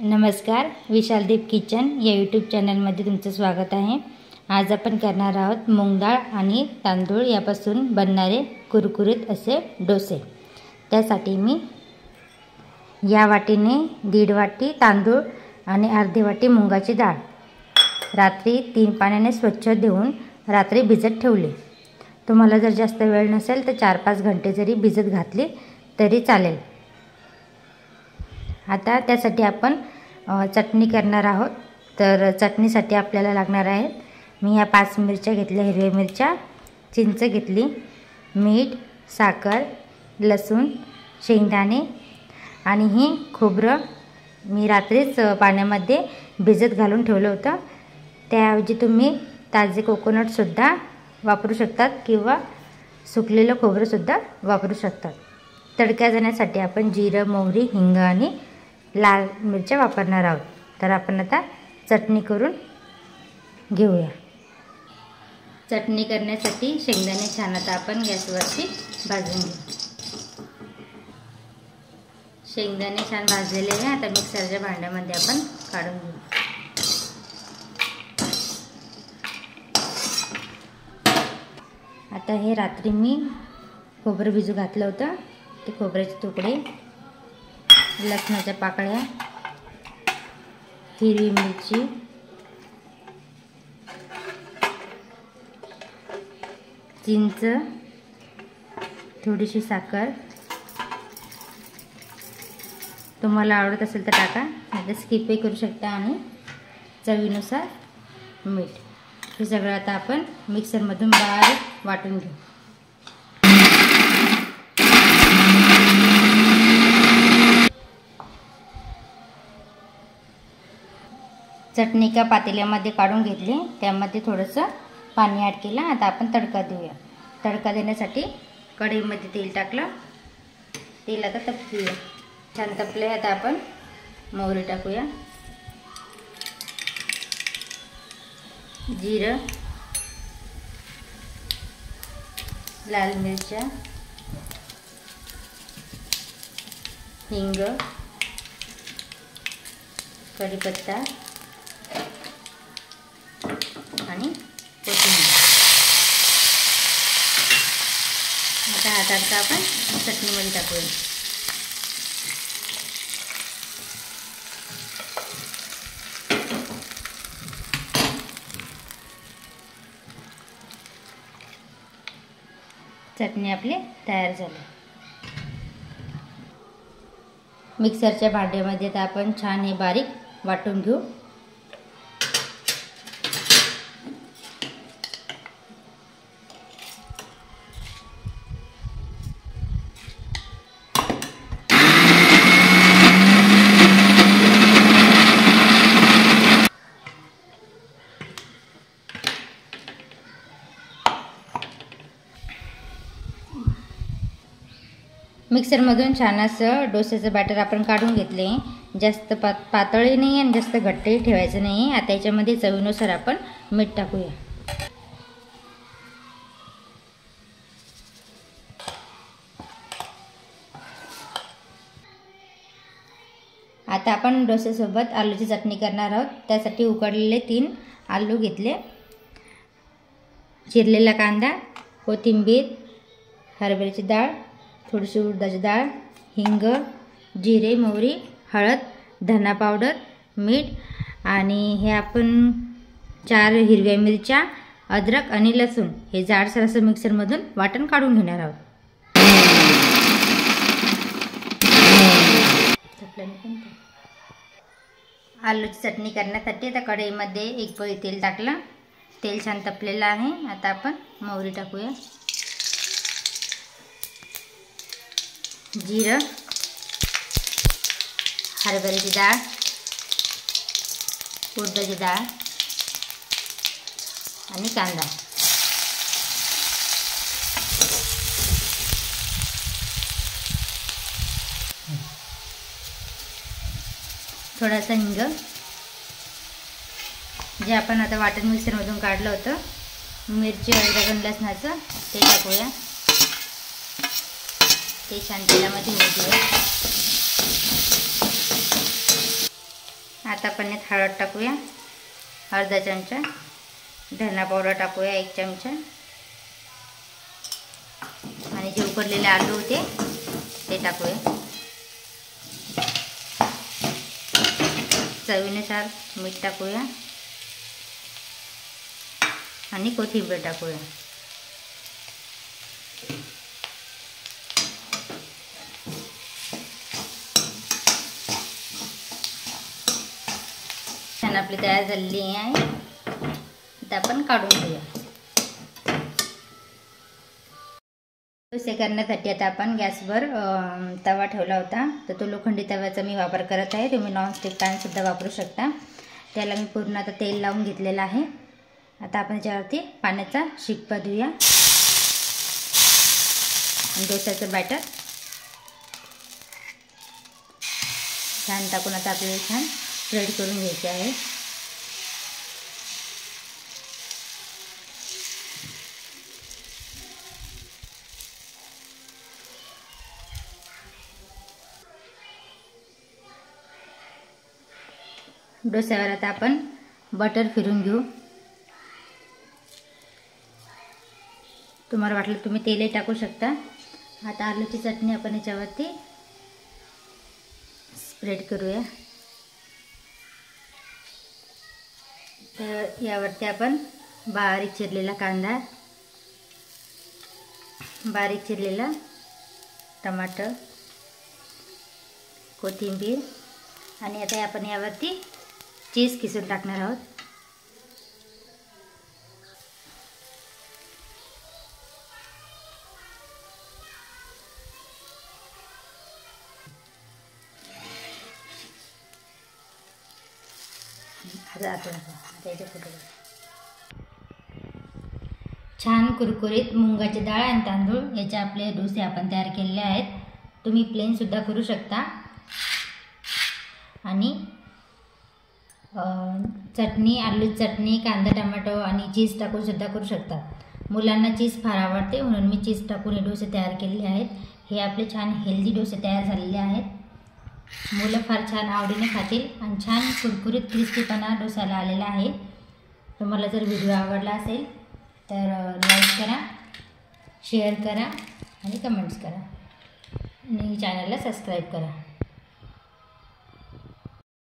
नमस्कार, विशालदीप किचन या यूट्यूब चॅनलमध्ये तुमचं स्वागत आहे। आज आपण करणार आहोत मूग डाळ आणि तांदूळ यापासून बनणारे कुरकुरीत असे डोसे। त्यासाठी मी या वाटीने 1.5 वाटी तांदूळ आणि अर्धी वाटी मुगाची डाळ रात्री 3 पाण्याने स्वच्छ धुवून रात्री भिजत ठेवले। तुम्हाला जर जास्त वेळ नसेल तर 4-5 घंटे जरी भिजत घातली तरी चालेल। आता त्यासाठी आपण चटणी करणार आहोत। तर चटणीसाठी आपल्याला लागणार आहे, मी ह्या 5 मिरच्या घेतल्या, हिरव्या मिरच्या, चिंच घेतली, मीठ, साखर, लसूण, शेंगदाणे आणि ही खोबरं मी रात्रीच पाण्यामध्ये भिजत घालून ठेवलं होतं। त्याऐवजी तुम्ही ताजे कोकोनट सुद्धा वापरू शकतात किंवा सुकलेलं खोबरं सुद्धा वापरू शकतात। तडका देण्यासाठी आपण जिरं, मोहरी, हिंग आणि लाल मिरच्या वापरणार आहोत। तर आपण आता चटणी करून घेऊया। चटणी करण्यासाठी शेंगदाणे छान आता आपण गॅसवरती भाजून घेऊ। शेंगदाणे छान भाजलेले आहे। आता मिक्सरच्या भांड्यामध्ये आपण काढून घेऊ। आता हे रात्री मी खोबरं भिजू घातलं होतं, ते खोबऱ्याचे तुकडे, लसणाच्या पाकळ्या, हिरवी मिरची, चिंच, थोडीशी साखर, तुम्हाला आवडत असेल तर टाका, नाहीतर स्किपही करू शकता, आणि चवीनुसार मीठ। हे सगळं आता आपण मिक्सरमधून बारीक वाटून घेऊ। चटणी एका पातेल्यामध्ये काढून घेतली, त्यामध्ये थोडंसं पाणी ॲड केलं। आता आपण तडका देऊया। तडका देण्यासाठी कढईमध्ये तेल टाकलं, तेल आता तपसूया। छान तपले, आता आपण मोहरी टाकूया, जिरं, लाल मिरच्या, हिंग, कढीपत्ता आणि कोथिंबीर। आता हा तडका आपण चटणीमध्ये टाकूया। चटणी आपली तयार झाली। मिक्सरच्या भांड्यामध्ये आता आपण छान हे बारीक वाटून घेऊ। मिक्सरमधून छान असं डोस्याचं बॅटर आपण काढून घेतले। जास्त पातळही नाही आणि जास्त घट्टही ठेवायचं नाही। आता याच्यामध्ये चवीनुसार आपण मीठ टाकूया। आता आपण डोस्यासोबत आलूची चटणी करणार आहोत। त्यासाठी उकडलेले 3 आलू घेतले, चिरलेला कांदा, कोथिंबीर, हरभऱ्याची डाळ, थोडीशी उडदाची डाळ, हिंग, जिरे, मोहरी, हळद, धना पावडर, मीठ, आणि हे आपण 4 हिरव्या मिरच्या, अद्रक आणि लसूण हे जाडसर असं मिक्सरमधून वाटण काढून घेणार आहोत। आलूची चटणी करण्यासाठी आता कढईमध्ये 1 पळी तेल टाकलं, तेल छान तपलेलं आहे। आता आपण मोहरी टाकूया, जिरं, हरभऱ्याची डाळ, उडदाची डाळ आणि कांदा। थोडासा हिंग, जे आपण आता वाटण मिक्सरमधून काढलं होतं, मिरची, अद्रक आणि लसणाचं ते टाकूया। ते छान तेलामध्ये होऊ देऊया। आता आपण यात हळद टाकूया अर्धा चमचा, धना पावडर टाकूया 1 चमचा आणि जे उकडलेले आलू होते ते टाकूया। चवीनुसार मीठ टाकूया आणि कोथिंबीर टाकूया। छान आपली तयार झालेली आहे। आता आपण काढून घेऊया। डोसे करण्यासाठी आता आपण गॅसवर तवा ठेवला होता, तर तो लोखंडी तव्याचा मी वापर करत आहे। तुम्ही नॉनस्टिक पॅन सुद्धा वापरू शकता। त्याला मी पूर्ण आता तेल लावून घेतलेलं आहे। आता आपण याच्यावरती पाण्याचा शिपका देऊया आणि डोस्याचं बॅटर छान टाकून आता आपल्याला छान स्प्रेड करून घ्यायचे आहे। डोस्यावर आता आपण बटर फिरून घेऊ। तुम्हाला वाटलं तुम्ही तेलही टाकू शकता। आता आलूची चटणी आपण याच्यावरती स्प्रेड करूया। तर यावरती आपण बारीक चिरलेला कांदा, बारीक चिरलेला टमाटर, कोथिंबीर आणि आता आपण यावरती चीज किसून टाकणार आहोत। छान कुरकुरीत मुंगाची डाळ आणि तांदूळ याचे आपले डोसे आपण तयार केलेले आहेत। तुम्ही प्लेन सुद्धा करू शकता आणि चटणी, आलू चटणी, कांदा टमाटो आणि चीज टाकून सुद्धा करू शकता। मुलांना चीज फार आवडते म्हणून मी चीज टाकून हे डोसे तयार केलेले आहेत। हे आपले छान हेल्दी डोसे तयार झालेले आहेत। मुलं फार छान आवडीने खातील आणि छान कुरकुरीत क्रिस्पीपणा डोसाला आलेला आहे। तुम्हाला जर व्हिडिओ आवडला असेल तर लाईक करा, शेअर करा आणि कमेंट्स करा आणि चॅनलला सबस्क्राईब करा।